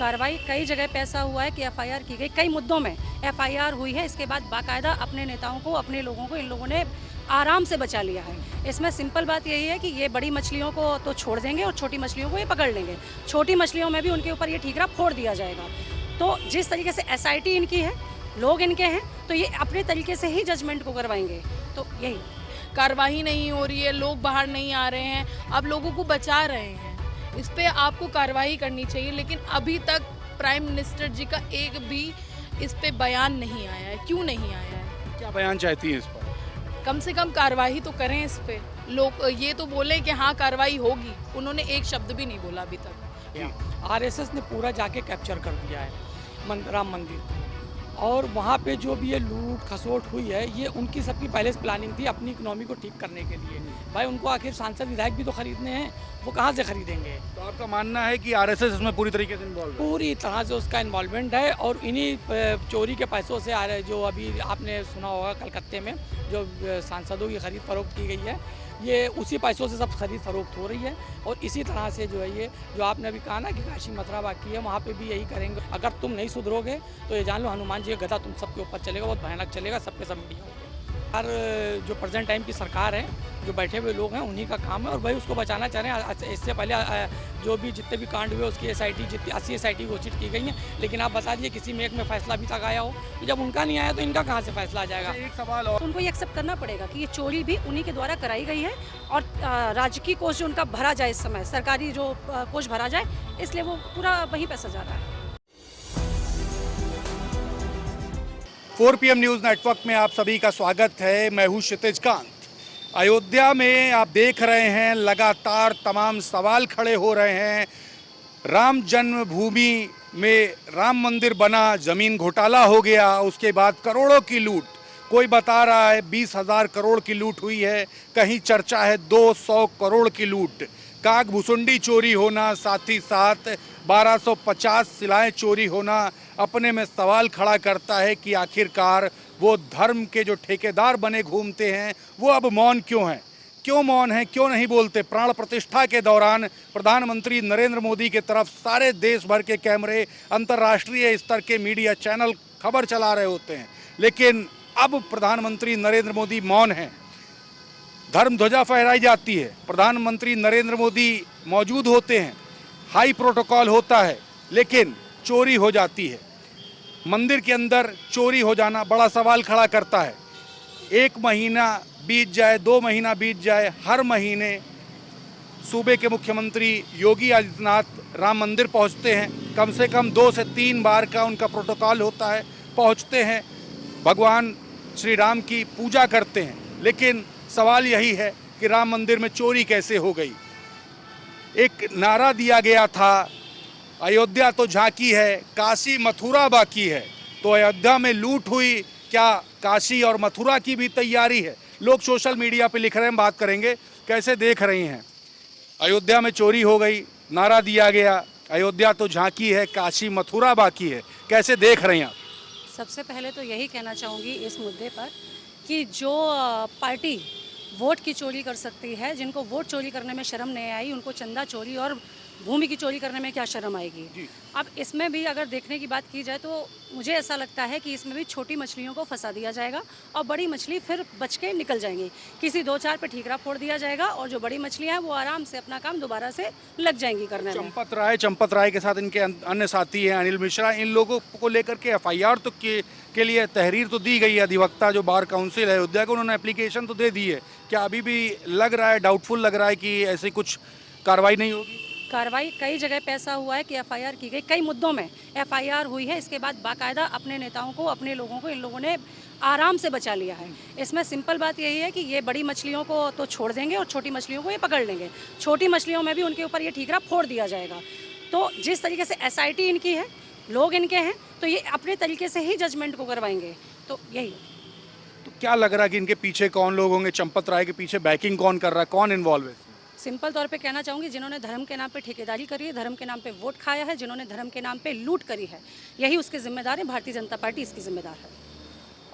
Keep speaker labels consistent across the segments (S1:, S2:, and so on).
S1: कार्रवाई कई जगह पे ऐसा हुआ है कि एफआईआर की गई, कई मुद्दों में एफआईआर हुई है। इसके बाद बाकायदा अपने नेताओं को, अपने लोगों को इन लोगों ने आराम से बचा लिया है। इसमें सिंपल बात यही है कि ये बड़ी मछलियों को तो छोड़ देंगे और छोटी मछलियों को ये पकड़ लेंगे। छोटी मछलियों में भी उनके ऊपर ये ठीकरा फोड़ दिया जाएगा। तो जिस तरीके से एसआईटी इनकी है, लोग इनके हैं, तो ये अपने तरीके से ही जजमेंट को करवाएंगे। तो यही
S2: कार्रवाई नहीं हो रही है, लोग बाहर नहीं आ रहे हैं, आप लोगों को बचा रहे हैं। इस पे आपको कार्रवाई करनी चाहिए, लेकिन अभी तक प्राइम मिनिस्टर जी का एक भी इस पे बयान नहीं आया है। क्यों नहीं आया है?
S3: क्या बयान चाहती हैं इस पर?
S2: कम से कम कार्रवाई तो करें इस पे। लोग ये तो बोले कि हाँ कार्रवाई होगी, उन्होंने एक शब्द भी नहीं बोला अभी तक।
S4: आरएसएस ने पूरा जाके कैप्चर कर दिया है राम मंदिर को, और वहाँ पे जो भी ये लूट खसोट हुई है, ये उनकी सबकी पहले से प्लानिंग थी अपनी इकोनॉमी को ठीक करने के लिए। भाई उनको आखिर सांसद विधायक भी तो खरीदने हैं, वो कहाँ से खरीदेंगे?
S3: तो आपका मानना है कि आरएसएस इसमें पूरी तरीके से इन्वॉल्व है?
S4: पूरी तरह से उसका इन्वॉल्वमेंट है, और इन्हीं चोरी के पैसों से आ रहे, जो अभी आपने सुना होगा कलकत्ते में जो सांसदों की खरीद फरोख्त की गई है, ये उसी पैसों से सब खरीद फरोख्त हो रही है। और इसी तरह से जो है, ये जो आपने अभी कहा ना कि काशी मथुरा बाकी है, वहाँ पे भी यही करेंगे। अगर तुम नहीं सुधरोगे तो ये जान लो हनुमान जी का गदा तुम सबके ऊपर चलेगा, बहुत भयानक चलेगा, सबके सब मीडिया होगा। हर जो प्रेजेंट टाइम की सरकार है, जो बैठे हुए लोग हैं, उन्हीं का काम है, और वही उसको बचाना चाह रहे हैं। इससे पहले जो भी जितने भी कांड हुए उसकी एसआईटी जितनी 80 एसआईटी घोषित की गई हैं, लेकिन आप बता दीजिए किसी में एक में फैसला अभी तक आया हो। तो जब उनका नहीं आया तो इनका कहाँ से फैसला आ जाएगा?
S3: एक सवाल और,
S1: तो उनको ये एक्सेप्ट करना पड़ेगा कि ये चोरी भी उन्हीं के द्वारा कराई गई है, और राजकीय कोष जो उनका भरा जाए, इस समय सरकारी जो कोष भरा जाए, इसलिए वो पूरा वहीं पैसा जा रहा है।
S3: 4 PM न्यूज़ नेटवर्क में आप सभी का स्वागत है। मैं हूँ क्षितिज कांत। अयोध्या में आप देख रहे हैं लगातार तमाम सवाल खड़े हो रहे हैं। राम जन्मभूमि में राम मंदिर बना, ज़मीन घोटाला हो गया, उसके बाद करोड़ों की लूट। कोई बता रहा है 20,000 करोड़ की लूट हुई है, कहीं चर्चा है 200 करोड़ की लूट। काकभूसुंडी चोरी होना, साथ ही साथ 1250 सिलाएं चोरी होना अपने में सवाल खड़ा करता है कि आखिरकार वो धर्म के जो ठेकेदार बने घूमते हैं, वो अब मौन क्यों हैं? क्यों मौन हैं, क्यों नहीं बोलते? प्राण प्रतिष्ठा के दौरान प्रधानमंत्री नरेंद्र मोदी की तरफ सारे देश भर के कैमरे, अंतर्राष्ट्रीय स्तर के मीडिया चैनल खबर चला रहे होते हैं, लेकिन अब प्रधानमंत्री नरेंद्र मोदी मौन हैं। धर्म ध्वजा फहराई जाती है, प्रधानमंत्री नरेंद्र मोदी मौजूद होते हैं, हाई प्रोटोकॉल होता है, लेकिन चोरी हो जाती है। मंदिर के अंदर चोरी हो जाना बड़ा सवाल खड़ा करता है। 1 महीना बीत जाए, 2 महीना बीत जाए, हर महीने सूबे के मुख्यमंत्री योगी आदित्यनाथ राम मंदिर पहुंचते हैं। कम से कम 2 से 3 बार का उनका प्रोटोकॉल होता है, पहुंचते हैं, भगवान श्री राम की पूजा करते हैं। लेकिन सवाल यही है कि राम मंदिर में चोरी कैसे हो गई? एक नारा दिया गया था, अयोध्या तो झांकी है, काशी मथुरा बाकी है। तो अयोध्या में लूट हुई, क्या काशी और मथुरा की भी तैयारी है? लोग सोशल मीडिया पे लिख रहे हैं, बात करेंगे। कैसे देख रही हैं? अयोध्या में चोरी हो गई, नारा दिया गया, अयोध्या तो झांकी है, काशी मथुरा बाकी है। कैसे देख रही हैं आप?
S1: सबसे पहले तो यही कहना चाहूँगी इस मुद्दे पर कि जो पार्टी वोट की चोरी कर सकती है, जिनको वोट चोरी करने में शर्म नहीं आई, उनको चंदा चोरी और भूमि की चोरी करने में क्या शर्म आएगी? अब इसमें भी अगर देखने की बात की जाए तो मुझे ऐसा लगता है कि इसमें भी छोटी मछलियों को फंसा दिया जाएगा और बड़ी मछली फिर बच के निकल जाएंगी। किसी 2-4 पे ठीकरा फोड़ दिया जाएगा और जो बड़ी मछलियां हैं वो आराम से अपना काम दोबारा से लग जाएंगी करने में।
S3: चंपत राय के साथ इनके अन्य साथी हैं अनिल मिश्रा, इन लोगों को लेकर के एफआईआर तो के लिए तहरीर तो दी गई है। अधिवक्ता जो बार काउंसिल है अयोध्या को, उन्होंने एप्लीकेशन तो दे दी है। क्या अभी भी लग रहा है, डाउटफुल लग रहा है कि ऐसी कुछ कार्रवाई नहीं होगी?
S1: कार्रवाई कई जगह पे ऐसा हुआ है कि एफआईआर की गई, कई मुद्दों में एफआईआर हुई है। इसके बाद बाकायदा अपने नेताओं को, अपने लोगों को इन लोगों ने आराम से बचा लिया है। इसमें सिंपल बात यही है कि ये बड़ी मछलियों को तो छोड़ देंगे और छोटी मछलियों को ये पकड़ लेंगे। छोटी मछलियों में भी उनके ऊपर ये ठीकरा फोड़ दिया जाएगा। तो जिस तरीके से एसआईटी इनकी है, लोग इनके हैं, तो ये अपने तरीके से ही जजमेंट को करवाएंगे। तो यही है।
S3: तो क्या लग रहा है कि इनके पीछे कौन लोग होंगे? चंपत राय के पीछे बैकिंग कौन कर रहा है, कौन इन्वॉल्व है?
S1: सिंपल तौर पे कहना चाहूँगी, जिन्होंने धर्म के नाम पे ठेकेदारी करी है, धर्म के नाम पे वोट खाया है, जिन्होंने धर्म के नाम पे लूट करी है, यही उसके जिम्मेदार है। भारतीय जनता पार्टी इसकी जिम्मेदार है।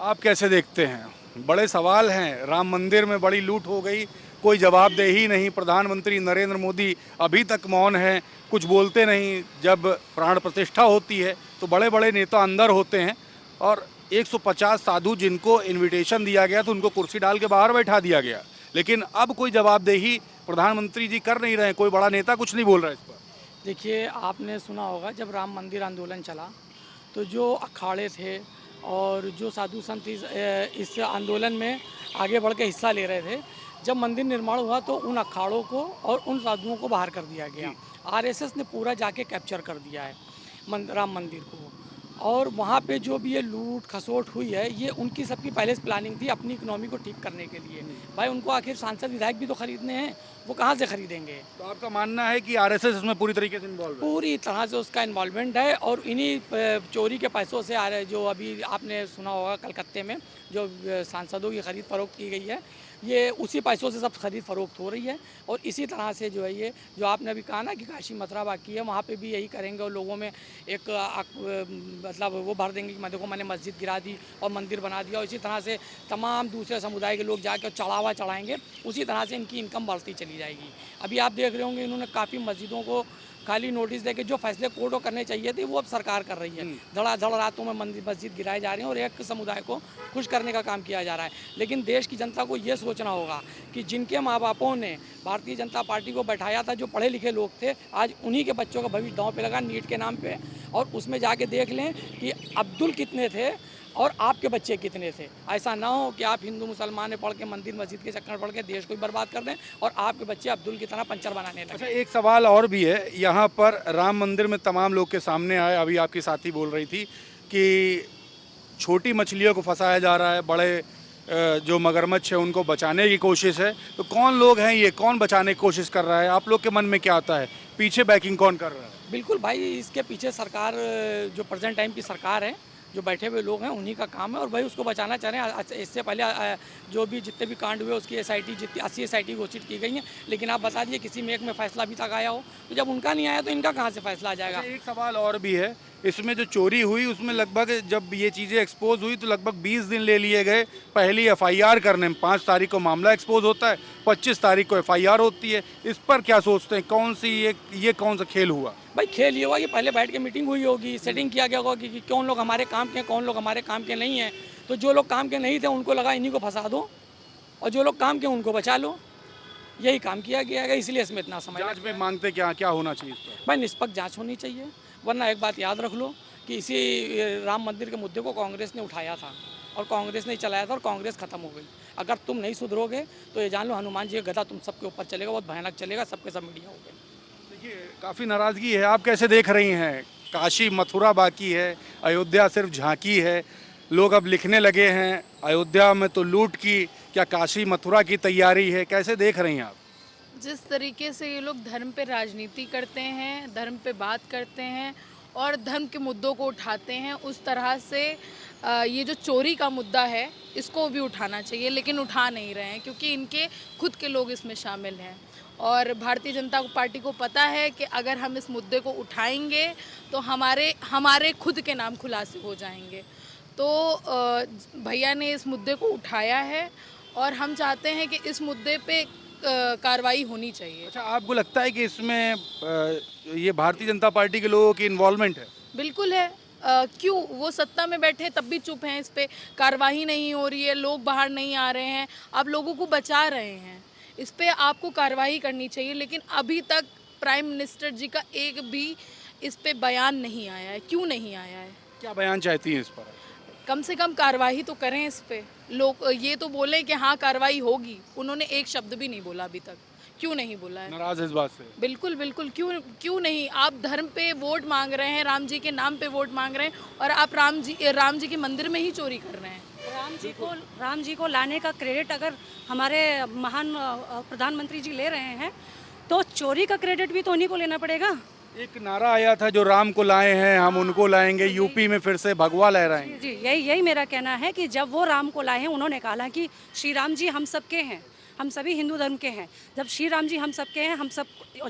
S3: आप कैसे देखते हैं? बड़े सवाल हैं। राम मंदिर में बड़ी लूट हो गई, कोई जवाबदेही नहीं। प्रधानमंत्री नरेंद्र मोदी अभी तक मौन हैं, कुछ बोलते नहीं। जब प्राण प्रतिष्ठा होती है तो बड़े बड़े नेता अंदर होते हैं और 150 साधु जिनको इनविटेशन दिया गया तो उनको कुर्सी डाल के बाहर बैठा दिया गया। लेकिन अब कोई जवाबदेही प्रधानमंत्री जी कर नहीं रहे, कोई बड़ा नेता कुछ नहीं बोल रहा है इस पर।
S4: देखिए, आपने सुना होगा जब राम मंदिर आंदोलन चला तो जो अखाड़े थे और जो साधु संत इस आंदोलन में आगे बढ़ के हिस्सा ले रहे थे, जब मंदिर निर्माण हुआ तो उन अखाड़ों को और उन साधुओं को बाहर कर दिया गया। आरएसएस ने पूरा जाके कैप्चर कर दिया है राम मंदिर को। और वहाँ पे जो भी ये लूट खसोट हुई है, ये उनकी सबकी पहले से प्लानिंग थी अपनी इकोनॉमी को ठीक करने के लिए। भाई, उनको आखिर सांसद विधायक भी तो खरीदने हैं, वो कहाँ से खरीदेंगे?
S3: तो आपका मानना है कि आरएसएस इसमें पूरी तरीके से इन्वॉल्व है?
S4: पूरी तरह से उसका इन्वॉल्वमेंट है और इन्हीं चोरी के पैसों से आ रहे, जो अभी आपने सुना होगा कलकत्ते में जो सांसदों की खरीद फरोख्त की गई है, ये उसी पैसों से सब खरीद फरोख्त हो रही है। और इसी तरह से जो है ये जो आपने अभी कहा ना कि काशी मथुरा बाकी है, वहाँ पे भी यही करेंगे और लोगों में एक मतलब वो भर देंगे कि देखो मैंने मस्जिद गिरा दी और मंदिर बना दिया। और इसी तरह से तमाम दूसरे समुदाय के लोग जाके चढ़ावा चढ़ाएंगे, उसी तरह से इनकी इनकम बढ़ती चली जाएगी। अभी आप देख रहे होंगे इन्होंने काफ़ी मस्जिदों को खाली नोटिस देके जो फैसले कोर्ट को करने चाहिए थे वो अब सरकार कर रही है। धड़ाधड़ रातों में मस्जिद गिराए जा रहे हैं और एक समुदाय को खुश करने का काम किया जा रहा है। लेकिन देश की जनता को ये सोचना होगा कि जिनके माँ बापों ने भारतीय जनता पार्टी को बैठाया था, जो पढ़े लिखे लोग थे, आज उन्हीं के बच्चों का भविष्य दांव पे लगा नीट के नाम पे। और उसमें जाके देख लें कि अब्दुल कितने थे और आपके बच्चे कितने थे। ऐसा ना हो कि आप हिंदू मुसलमान ने पढ़ के मंदिर मस्जिद के चक्कर पढ़ के देश को ही बर्बाद कर दें और आपके बच्चे अब्दुल की तरह पंचर बनाने लगे।
S3: अच्छा, एक सवाल और भी है यहाँ पर। राम मंदिर में तमाम लोग के सामने आए, अभी आपकी साथी बोल रही थी कि छोटी मछलियों को फंसाया जा रहा है, बड़े जो मगरमच्छ है उनको बचाने की कोशिश है। तो कौन लोग हैं ये, कौन बचाने की कोशिश कर रहा है? आप लोग के मन में क्या आता है, पीछे बैकिंग कौन कर रहा है?
S4: बिल्कुल भाई, इसके पीछे सरकार, जो प्रेजेंट टाइम की सरकार है, जो बैठे हुए लोग हैं, उन्हीं का काम है और भाई उसको बचाना चाह रहे हैं। इससे पहले जो भी जितने भी कांड हुए उसकी SIT जितनी 80 SIT घोषित की गई हैं, लेकिन आप बता दीजिए किसी में एक में फैसला अभी तक आया हो? तो जब उनका नहीं आया तो इनका कहाँ से फैसला आ जाएगा?
S3: एक सवाल और भी है, इसमें जो चोरी हुई उसमें लगभग जब ये चीज़ें एक्सपोज हुई तो लगभग 20 दिन ले लिए गए पहली FIR करने में। 5 तारीख को मामला एक्सपोज होता है, 25 तारीख को FIR होती है। इस पर क्या सोचते हैं, कौन सी ये कौन सा खेल हुआ?
S4: भाई, खेल ये हुआ कि पहले बैठ के मीटिंग हुई होगी, सेटिंग किया गया होगा कि कौन लोग हमारे काम के हैं, कौन लोग हमारे काम के नहीं हैं। तो जो लोग काम के नहीं थे उनको लगा इन्हीं को फंसा दो और जो लोग काम के उनको बचा लो। यही काम किया गया है, इसलिए इसमें इतना समय
S3: जांच में मांगते क्या होना चाहिए इस पर?
S4: भाई, निष्पक्ष जांच होनी चाहिए। वरना एक बात याद रख लो कि इसी राम मंदिर के मुद्दे को कांग्रेस ने उठाया था और कांग्रेस ने चलाया था और कांग्रेस खत्म हो गई। अगर तुम नहीं सुधरोगे तो ये जान लो हनुमान जी का गदा तुम सबके ऊपर चलेगा, बहुत भयानक चलेगा, सबके सब मीडिया हो गए।
S3: देखिए, काफ़ी नाराज़गी है, आप कैसे देख रही हैं? काशी मथुरा बाकी है, अयोध्या सिर्फ झांकी है। लोग अब लिखने लगे हैं अयोध्या में तो लूट की, क्या काशी मथुरा की तैयारी है? कैसे देख रही हैं आप?
S2: जिस तरीके से ये लोग धर्म पे राजनीति करते हैं, धर्म पे बात करते हैं और धर्म के मुद्दों को उठाते हैं, उस तरह से ये जो चोरी का मुद्दा है इसको भी उठाना चाहिए, लेकिन उठा नहीं रहे हैं क्योंकि इनके खुद के लोग इसमें शामिल हैं। और भारतीय जनता पार्टी को पता है कि अगर हम इस मुद्दे को उठाएंगे तो हमारे खुद के नाम खुलासे हो जाएंगे। तो भैया ने इस मुद्दे को उठाया है और हम चाहते हैं कि इस मुद्दे पे कार्रवाई होनी चाहिए।
S3: अच्छा, आपको लगता है कि इसमें ये भारतीय जनता पार्टी के लोगों की इन्वॉल्वमेंट है?
S2: बिल्कुल है। क्यों? वो सत्ता में बैठे तब भी चुप हैं, इस पे कार्रवाई नहीं हो रही है, लोग बाहर नहीं आ रहे हैं, आप लोगों को बचा रहे हैं, इस पे आपको कार्रवाई करनी चाहिए। लेकिन अभी तक प्राइम मिनिस्टर जी का एक भी इस पे बयान नहीं आया है। क्यों नहीं आया है?
S3: क्या बयान चाहती हैं इस पर?
S2: कम से कम कार्रवाई तो करें इस पे। लोग ये तो बोले कि हाँ कार्रवाई होगी, उन्होंने एक शब्द भी नहीं बोला अभी तक। क्यों नहीं बोला है?
S3: नाराज है इस बात से?
S2: बिल्कुल बिल्कुल, क्यों नहीं? आप धर्म पे वोट मांग रहे हैं, राम जी के नाम पे वोट मांग रहे हैं और आप राम जी के मंदिर में ही चोरी कर रहे हैं।
S1: राम जी को लाने का क्रेडिट अगर हमारे महान प्रधानमंत्री जी ले रहे हैं तो चोरी का क्रेडिट भी तो उन्हीं को लेना पड़ेगा।
S3: एक नारा आया था, जो राम को लाए हैं हम उनको लाएंगे, यूपी में फिर से भगवा लहराएंगे।
S1: जी, यही मेरा कहना है कि जब वो राम को लाए हैं, उन्होंने कहा कि श्री राम जी हम सबके हैं, हम सभी हिंदू धर्म के हैं। जब श्री राम जी हम सब के हैं, हम सब,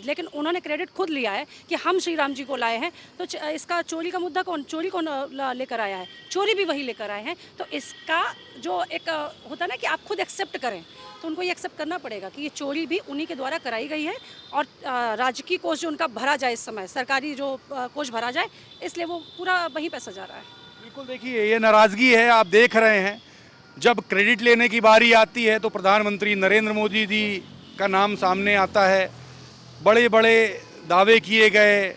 S1: लेकिन उन्होंने क्रेडिट खुद लिया है कि हम श्री राम जी को लाए हैं। तो इसका चोरी का मुद्दा चोरी कौन लेकर आया है? चोरी भी वही लेकर आए हैं। तो इसका जो एक होता है ना कि आप खुद एक्सेप्ट करें, तो उनको ये एक्सेप्ट करना पड़ेगा कि ये चोरी भी उन्हीं के द्वारा कराई गई है। और राजकीय कोष जो उनका भरा जाए, इस समय सरकारी जो कोष भरा जाए, इसलिए वो पूरा वहीं पैसा जा रहा है।
S3: बिल्कुल, देखिए ये नाराज़गी है, आप देख रहे हैं। जब क्रेडिट लेने की बारी आती है तो प्रधानमंत्री नरेंद्र मोदी जी का नाम सामने आता है। बड़े बड़े दावे किए गए,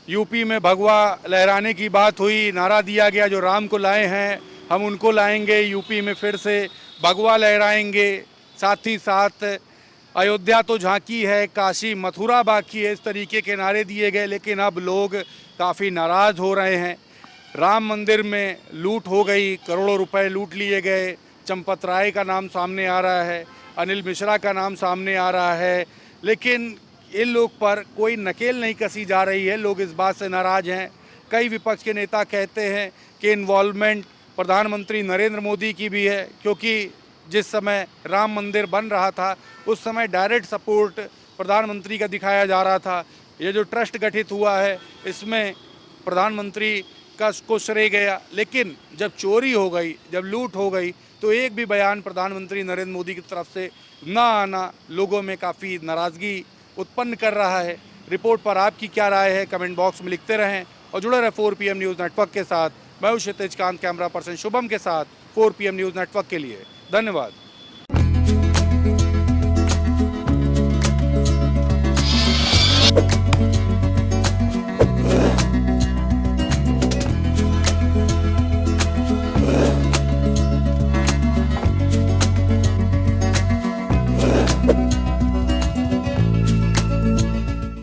S3: यूपी में भगवा लहराने की बात हुई, नारा दिया गया जो राम को लाए हैं हम उनको लाएंगे, यूपी में फिर से भगवा लहराएंगे। साथ ही साथ अयोध्या तो झांकी है, काशी मथुरा बाकी है, इस तरीके के नारे दिए गए। लेकिन अब लोग काफ़ी नाराज़ हो रहे हैं। राम मंदिर में लूट हो गई, करोड़ों रुपए लूट लिए गए। चंपत राय का नाम सामने आ रहा है, अनिल मिश्रा का नाम सामने आ रहा है, लेकिन इन लोग पर कोई नकेल नहीं कसी जा रही है। लोग इस बात से नाराज़ हैं। कई विपक्ष के नेता कहते हैं कि इन्वॉल्वमेंट प्रधानमंत्री नरेंद्र मोदी की भी है, क्योंकि जिस समय राम मंदिर बन रहा था उस समय डायरेक्ट सपोर्ट प्रधानमंत्री का दिखाया जा रहा था। ये जो ट्रस्ट गठित हुआ है इसमें प्रधानमंत्री का को श्रेय गया। लेकिन जब चोरी हो गई, जब लूट हो गई, तो एक भी बयान प्रधानमंत्री नरेंद्र मोदी की तरफ से ना आना लोगों में काफ़ी नाराज़गी उत्पन्न कर रहा है। रिपोर्ट पर आपकी क्या राय है, कमेंट बॉक्स में लिखते रहें और जुड़े रहे 4 PM न्यूज़ नेटवर्क के साथ। मैं हूं क्षितिज कांत, कैमरा पर्सन शुभम के साथ 4 PM न्यूज़ नेटवर्क के लिए। धन्यवाद।